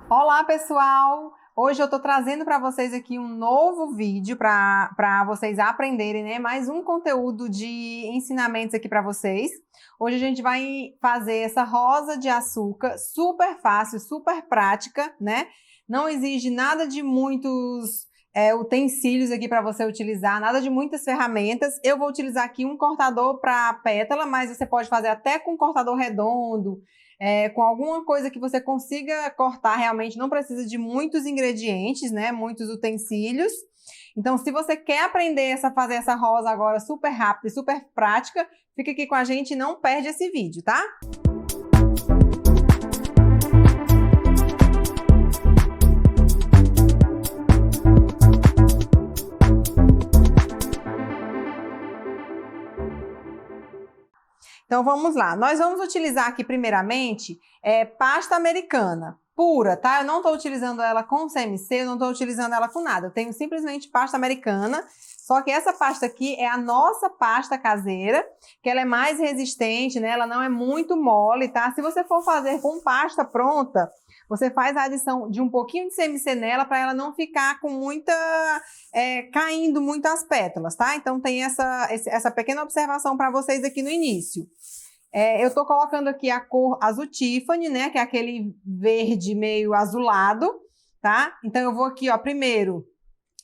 Olá, pessoal! Hoje eu tô trazendo para vocês aqui um novo vídeo para vocês aprenderem, né? Mais um conteúdo de ensinamentos aqui para vocês. Hoje a gente vai fazer essa rosa de açúcar, super fácil, super prática, né? Não exige nada de muitos utensílios aqui para você utilizar, nada de muitas ferramentas. Eu vou utilizar aqui um cortador para pétala, mas você pode fazer até com um cortador redondo, com alguma coisa que você consiga cortar, realmente não precisa de muitos ingredientes, né? Muitos utensílios. Então, se você quer aprender a fazer essa rosa agora super rápida e super prática, fica aqui com a gente e não perde esse vídeo, tá? Então vamos lá, nós vamos utilizar aqui primeiramente pasta americana pura, tá? Eu não estou utilizando ela com CMC, eu não estou utilizando ela com nada, eu tenho simplesmente pasta americana, só que essa pasta aqui é a nossa pasta caseira, que ela é mais resistente, né? Ela não é muito mole, tá? Se você for fazer com pasta pronta, você faz a adição de um pouquinho de CMC nela para ela não ficar com muita... caindo muito as pétalas, tá? Então tem essa pequena observação para vocês aqui no início. Eu tô colocando aqui a cor azul Tiffany, né? Que é aquele verde meio azulado, tá? Então eu vou aqui, ó, primeiro,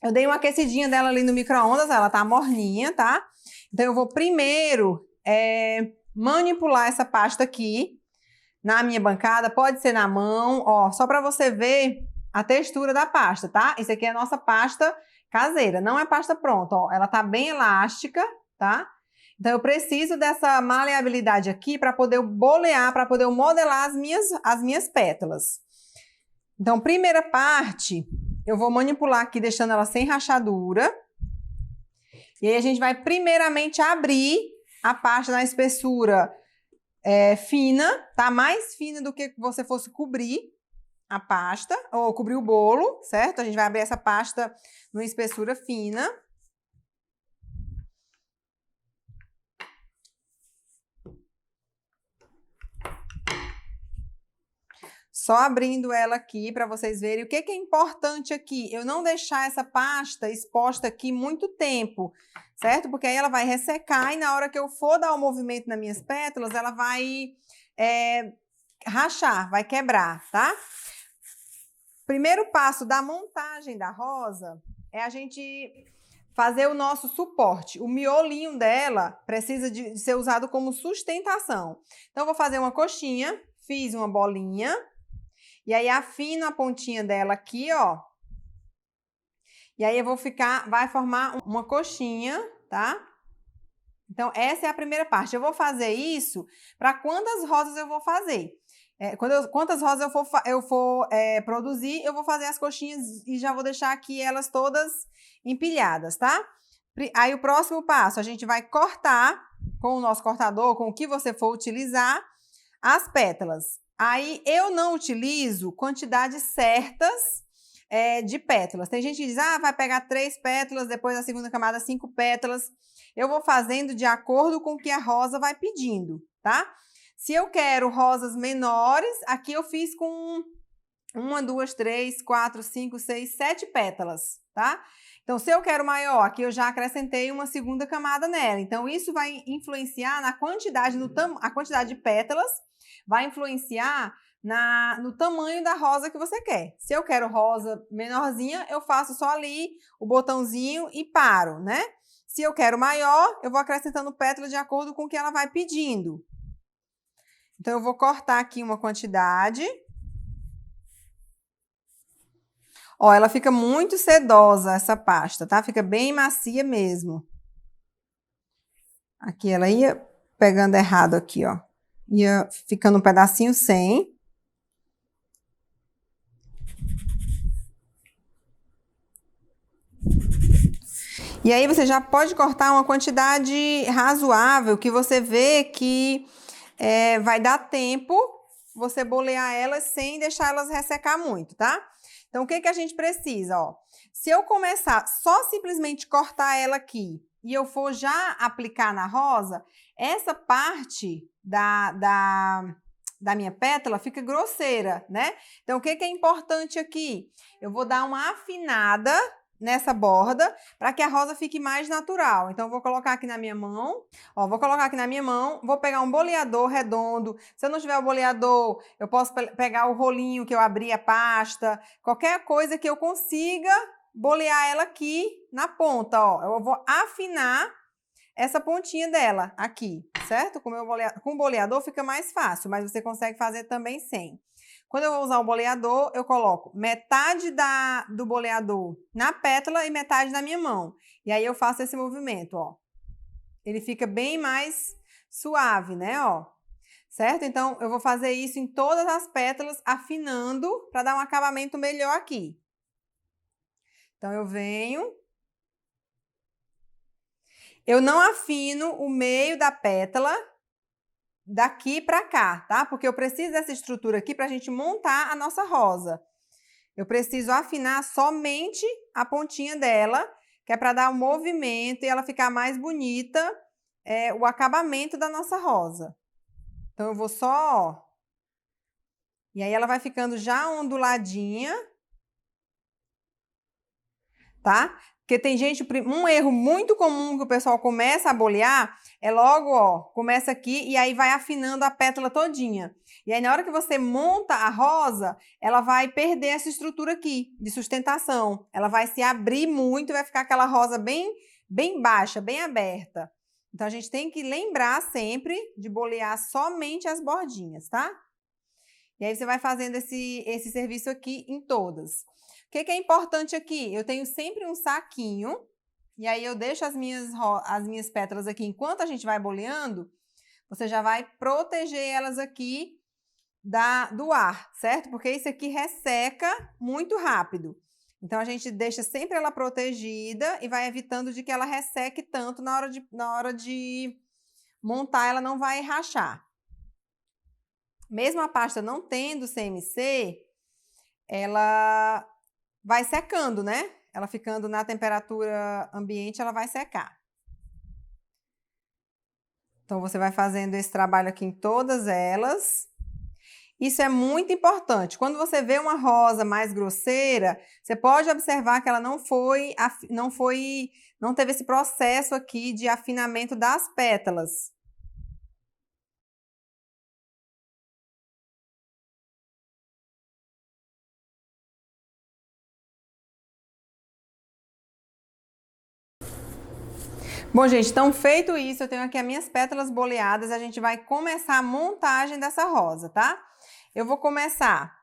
eu dei uma aquecidinha dela ali no micro-ondas, ela tá morninha, tá? Então eu vou primeiro manipular essa pasta aqui na minha bancada, pode ser na mão, ó, só para você ver a textura da pasta, tá? Isso aqui é a nossa pasta caseira, não é pasta pronta, ó, ela tá bem elástica, tá? Então eu preciso dessa maleabilidade aqui para poder bolear, para poder modelar as minhas pétalas. Então, primeira parte, eu vou manipular aqui, deixando ela sem rachadura. E aí a gente vai primeiramente abrir a pasta na espessura fina, tá? Mais fina do que você fosse cobrir a pasta, ou cobrir o bolo, certo? A gente vai abrir essa pasta numa espessura fina. Só abrindo ela aqui para vocês verem o que é importante aqui. Eu não deixar essa pasta exposta aqui muito tempo, certo? Porque aí ela vai ressecar e na hora que eu for dar o movimento nas minhas pétalas, ela vai rachar, vai quebrar, tá? Primeiro passo da montagem da rosa é a gente fazer o nosso suporte. O miolinho dela precisa de ser usado como sustentação. Então, eu vou fazer uma coxinha, fiz uma bolinha, e aí afino a pontinha dela aqui, ó. E aí vai formar uma coxinha, tá? Então, essa é a primeira parte. Eu vou fazer isso para quantas rosas eu vou fazer. Quantas rosas eu for produzir, eu vou fazer as coxinhas e já vou deixar aqui elas todas empilhadas, tá? Aí o próximo passo, a gente vai cortar com o nosso cortador, com o que você for utilizar, as pétalas. Aí eu não utilizo quantidades certas de pétalas. Tem gente que diz, vai pegar 3 pétalas, depois a segunda camada 5 pétalas. Eu vou fazendo de acordo com o que a rosa vai pedindo, tá? Se eu quero rosas menores, aqui eu fiz com 1, 2, 3, 4, 5, 6, 7 pétalas, tá? Então, se eu quero maior, aqui eu já acrescentei uma segunda camada nela. Então, isso vai influenciar na quantidade, a quantidade de pétalas, vai influenciar no tamanho da rosa que você quer. Se eu quero rosa menorzinha, eu faço só ali o botãozinho e paro, né? Se eu quero maior, eu vou acrescentando pétalas de acordo com o que ela vai pedindo. Então, eu vou cortar aqui uma quantidade. Ó, ela fica muito sedosa, essa pasta, tá? Fica bem macia mesmo. Aqui ela ia pegando errado aqui, ó. Ia ficando um pedacinho sem. E aí você já pode cortar uma quantidade razoável que você vê que vai dar tempo você bolear elas sem deixar elas ressecar muito, tá? Então, o que a gente precisa, ó? Se eu começar só simplesmente cortar ela aqui e eu for já aplicar na rosa, essa parte da minha pétala fica grosseira, né? Então, o que é importante aqui? Eu vou dar uma afinada nessa borda para que a rosa fique mais natural. Então, eu vou colocar aqui na minha mão, ó, vou colocar aqui na minha mão, vou pegar um boleador redondo. Se eu não tiver o boleador, eu posso pegar o rolinho que eu abri a pasta, qualquer coisa que eu consiga bolear ela aqui na ponta, ó. Eu vou afinar essa pontinha dela aqui, certo? Com o boleador fica mais fácil, mas você consegue fazer também sem. Quando eu vou usar o boleador, eu coloco metade do boleador na pétala e metade na minha mão. E aí eu faço esse movimento, ó. Ele fica bem mais suave, né, ó. Certo? Então, eu vou fazer isso em todas as pétalas, afinando para dar um acabamento melhor aqui. Então, eu venho. Eu não afino o meio da pétala daqui para cá, tá? Porque eu preciso dessa estrutura aqui para a gente montar a nossa rosa. Eu preciso afinar somente a pontinha dela, que é para dar um movimento e ela ficar mais bonita, o acabamento da nossa rosa. Então, eu vou só, ó. E aí ela vai ficando já onduladinha, tá? Porque tem gente, um erro muito comum que o pessoal começa a bolear é logo, ó, começa aqui e aí vai afinando a pétala todinha. E aí na hora que você monta a rosa, ela vai perder essa estrutura aqui de sustentação. Ela vai se abrir muito e vai ficar aquela rosa bem baixa, bem aberta. Então a gente tem que lembrar sempre de bolear somente as bordinhas, tá? E aí você vai fazendo esse serviço aqui em todas. O que é importante aqui? Eu tenho sempre um saquinho, e aí eu deixo as minhas pétalas aqui. Enquanto a gente vai boleando, você já vai proteger elas aqui do ar, certo? Porque isso aqui resseca muito rápido. Então, a gente deixa sempre ela protegida e vai evitando de que ela resseque tanto na hora de montar, ela não vai rachar. Mesmo a pasta não tendo CMC, ela vai secando, né? Ela ficando na temperatura ambiente, ela vai secar. Então, você vai fazendo esse trabalho aqui em todas elas. Isso é muito importante. Quando você vê uma rosa mais grosseira, você pode observar que ela não teve esse processo aqui de afinamento das pétalas. Bom, gente, então feito isso, eu tenho aqui as minhas pétalas boleadas, a gente vai começar a montagem dessa rosa, tá? Eu vou começar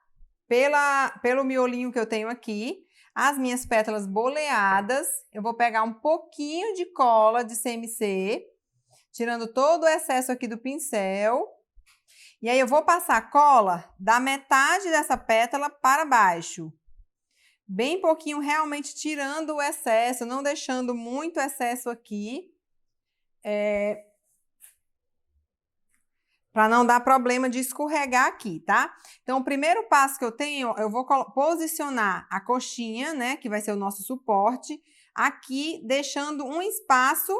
pelo miolinho que eu tenho aqui, as minhas pétalas boleadas, eu vou pegar um pouquinho de cola de CMC, tirando todo o excesso aqui do pincel, e aí eu vou passar cola da metade dessa pétala para baixo. Bem pouquinho, realmente tirando o excesso, não deixando muito excesso aqui. Para não dar problema de escorregar aqui, tá? Então, o primeiro passo que eu tenho, eu vou posicionar a coxinha, né, que vai ser o nosso suporte, aqui, deixando um espaço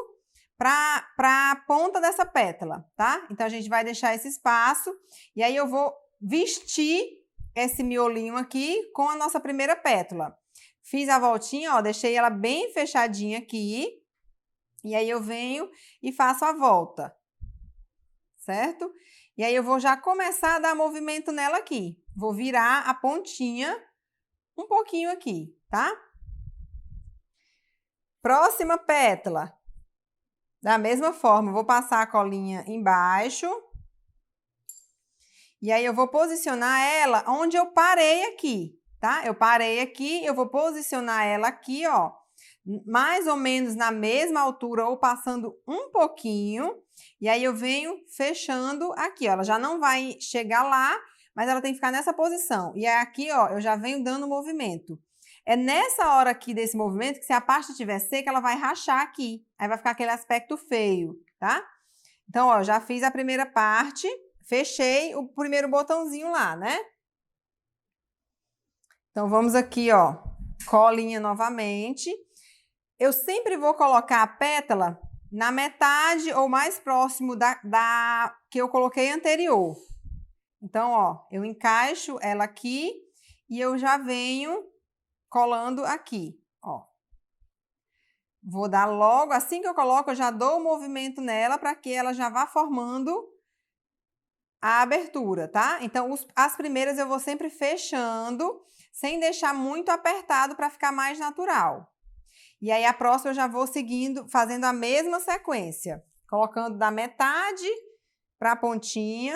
para a ponta dessa pétala, tá? Então, a gente vai deixar esse espaço e aí eu vou vestir esse miolinho aqui com a nossa primeira pétala. Fiz a voltinha, ó, deixei ela bem fechadinha aqui e aí eu venho e faço a volta. Certo? E aí eu vou já começar a dar movimento nela aqui. Vou virar a pontinha um pouquinho aqui, tá? Próxima pétala. Da mesma forma, vou passar a colinha embaixo. E aí eu vou posicionar ela onde eu parei aqui, tá? Eu parei aqui, eu vou posicionar ela aqui, ó, mais ou menos na mesma altura ou passando um pouquinho. E aí eu venho fechando aqui, ó. Ela já não vai chegar lá, mas ela tem que ficar nessa posição. E aqui, ó, eu já venho dando movimento. É nessa hora aqui desse movimento que se a pasta estiver seca, ela vai rachar aqui. Aí vai ficar aquele aspecto feio, tá? Então, ó, já fiz a primeira parte, fechei o primeiro botãozinho lá, né? Então, vamos aqui, ó, colinha novamente. Eu sempre vou colocar a pétala na metade ou mais próximo da que eu coloquei anterior. Então, ó, eu encaixo ela aqui e eu já venho colando aqui, ó. Vou dar logo, assim que eu coloco, eu já dou o movimento nela para que ela já vá formando a abertura, tá? Então, as primeiras eu vou sempre fechando, sem deixar muito apertado para ficar mais natural. E aí, a próxima eu já vou seguindo, fazendo a mesma sequência. Colocando da metade para a pontinha.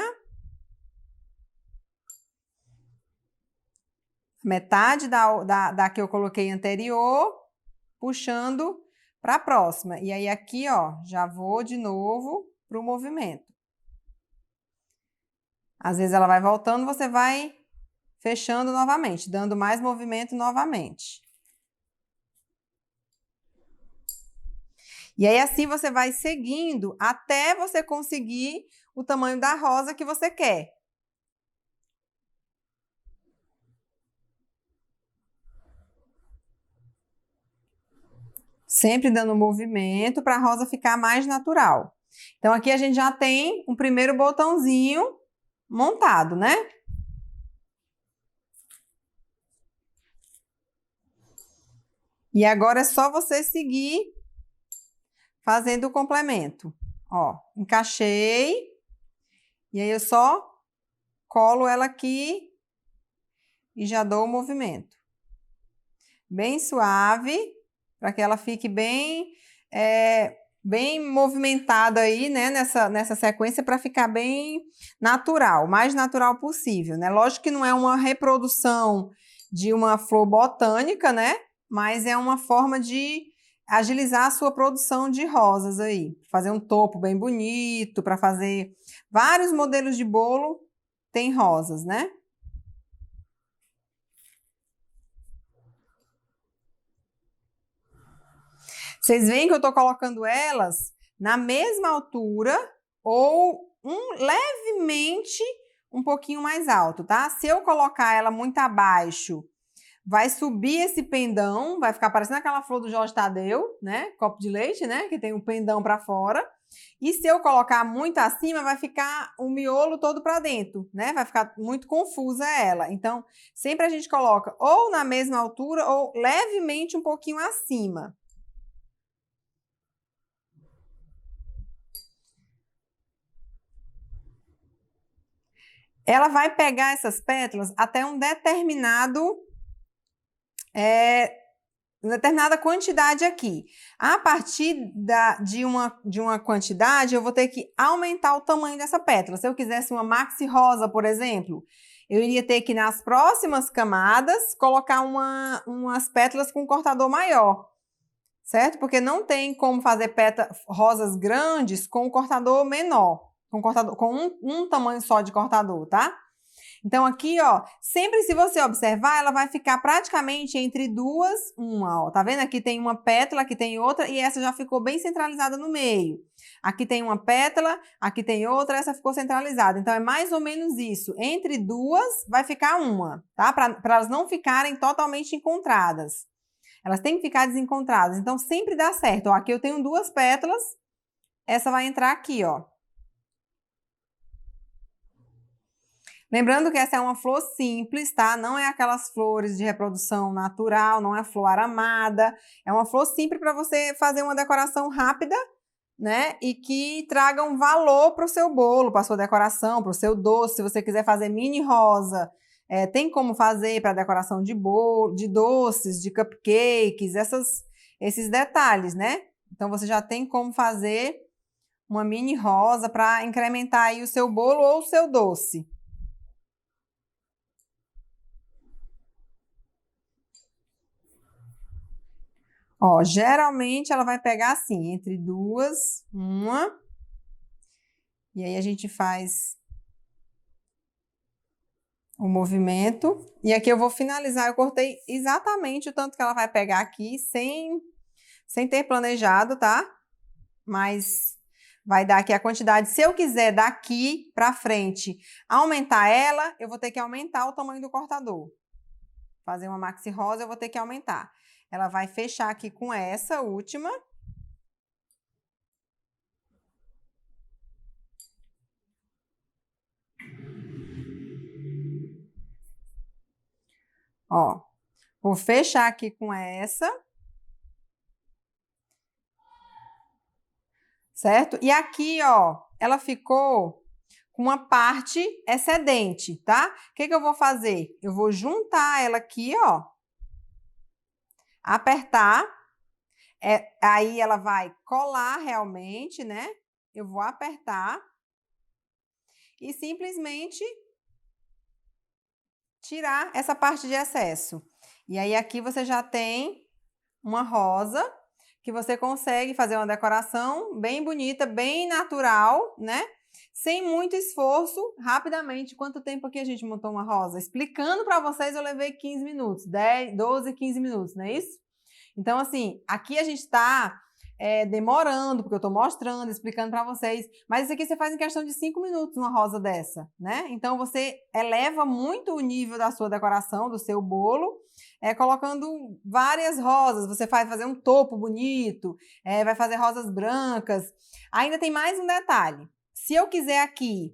Metade da que eu coloquei anterior, puxando para a próxima. E aí, aqui, ó, já vou de novo para o movimento. Às vezes ela vai voltando, você vai fechando novamente, dando mais movimento novamente. E aí, assim, você vai seguindo até você conseguir o tamanho da rosa que você quer. Sempre dando movimento para a rosa ficar mais natural. Então, aqui a gente já tem um primeiro botãozinho montado, né? E agora é só você seguir fazendo o complemento. Ó, encaixei. E aí eu só colo ela aqui e já dou o movimento. Bem suave, para que ela fique bem, bem movimentada aí, né, nessa sequência, para ficar bem natural, o mais natural possível, né? Lógico que não é uma reprodução de uma flor botânica, né? Mas é uma forma de agilizar a sua produção de rosas aí. Fazer um topo bem bonito, para fazer vários modelos de bolo tem rosas, né? Vocês veem que eu estou colocando elas na mesma altura ou levemente um pouquinho mais alto, tá? Se eu colocar ela muito abaixo, vai subir esse pendão, vai ficar parecendo aquela flor do Jorge Tadeu, né? Copo de leite, né? Que tem um pendão para fora. E se eu colocar muito acima, vai ficar o miolo todo para dentro, né? Vai ficar muito confusa ela. Então, sempre a gente coloca ou na mesma altura ou levemente um pouquinho acima. Ela vai pegar essas pétalas até uma determinada quantidade aqui. A partir de uma quantidade, eu vou ter que aumentar o tamanho dessa pétala. Se eu quisesse uma maxi rosa, por exemplo, eu iria ter que, nas próximas camadas, colocar umas pétalas com um cortador maior, certo? Porque não tem como fazer rosas grandes com um cortador menor, com um tamanho só de cortador, tá? Então, aqui, ó, sempre se você observar, ela vai ficar praticamente entre duas, uma, ó. Tá vendo? Aqui tem uma pétala, aqui tem outra, e essa já ficou bem centralizada no meio. Aqui tem uma pétala, aqui tem outra, essa ficou centralizada. Então, é mais ou menos isso. Entre duas, vai ficar uma, tá? Para elas não ficarem totalmente encontradas. Elas têm que ficar desencontradas. Então, sempre dá certo. Ó, aqui eu tenho duas pétalas, essa vai entrar aqui, ó. Lembrando que essa é uma flor simples, tá? Não é aquelas flores de reprodução natural, não é flor aramada. É uma flor simples para você fazer uma decoração rápida, né? E que traga um valor para o seu bolo, para a sua decoração, para o seu doce. Se você quiser fazer mini rosa, tem como fazer para decoração de bolo, de doces, de cupcakes, esses detalhes, né? Então, você já tem como fazer uma mini rosa para incrementar aí o seu bolo ou o seu doce. Ó, geralmente ela vai pegar assim, entre duas, uma. E aí a gente faz o movimento. E aqui eu vou finalizar, eu cortei exatamente o tanto que ela vai pegar aqui, sem ter planejado, tá? Mas vai dar aqui a quantidade. Se eu quiser daqui pra frente aumentar ela, eu vou ter que aumentar o tamanho do cortador. Fazer uma maxi rosa, eu vou ter que aumentar. Ela vai fechar aqui com essa última. Vou fechar aqui com essa. Certo? E aqui, ó, ela ficou com uma parte excedente, tá? O que eu vou fazer? Eu vou juntar ela aqui, ó. Apertar. Aí ela vai colar realmente, né? Eu vou apertar. E simplesmente tirar essa parte de excesso. E aí aqui você já tem uma rosa que você consegue fazer uma decoração bem bonita, bem natural, né? Sem muito esforço, rapidamente. Quanto tempo aqui a gente montou uma rosa? Explicando para vocês, eu levei 15 minutos, 10, 12, 15 minutos, não é isso? Então, assim, aqui a gente está demorando, porque eu estou mostrando, explicando para vocês, mas isso aqui você faz em questão de 5 minutos uma rosa dessa, né? Então, você eleva muito o nível da sua decoração, do seu bolo, colocando várias rosas. Você vai fazer um topo bonito, vai fazer rosas brancas. Ainda tem mais um detalhe. Se eu quiser aqui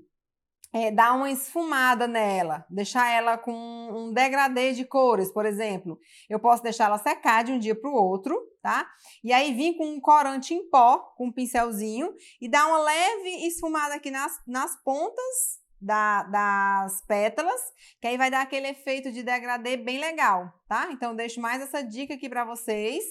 dar uma esfumada nela, deixar ela com um degradê de cores, por exemplo, eu posso deixar ela secar de um dia para o outro, tá? E aí vir com um corante em pó, com um pincelzinho, e dar uma leve esfumada aqui nas pontas das pétalas, que aí vai dar aquele efeito de degradê bem legal, tá? Então, deixo mais essa dica aqui para vocês.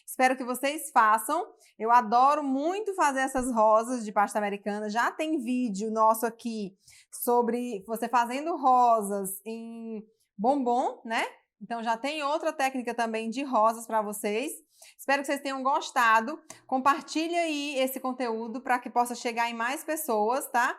Espero que vocês façam. Eu adoro muito fazer essas rosas de pasta americana. Já tem vídeo nosso aqui sobre você fazendo rosas em bombom, né? Então, já tem outra técnica também de rosas para vocês. Espero que vocês tenham gostado. Compartilhe aí esse conteúdo para que possa chegar em mais pessoas, tá?